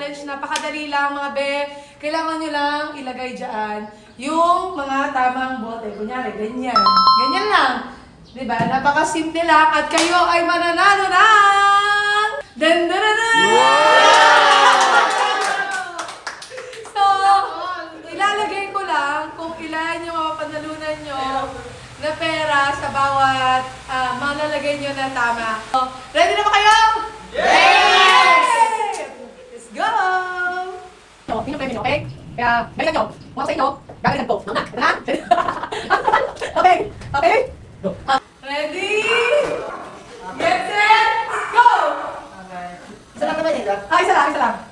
challenge. Napakadali lang mga be. Kailangan nyo lang ilagay dyan yung mga tamang bote. Kunyari, ganyan. Ganyan lang. Diba? Napakasimple lang. At kayo ay mananalo ng... So, ilalagay ko lang kung ilan yung mga panalunan nyo na pera sa bawat malalagay nyo na tama. So, ready na ba kayo? Yes! Let's go! So, yun yung premyo nyo, okay? Kaya, balikan nyo. Kung ako sa inyo, gagalitan ko. Mauna. Ito na? Okay? Okay? Go. Ready? Get set! Go! Okay. Isa lang naman eh. Isa lang.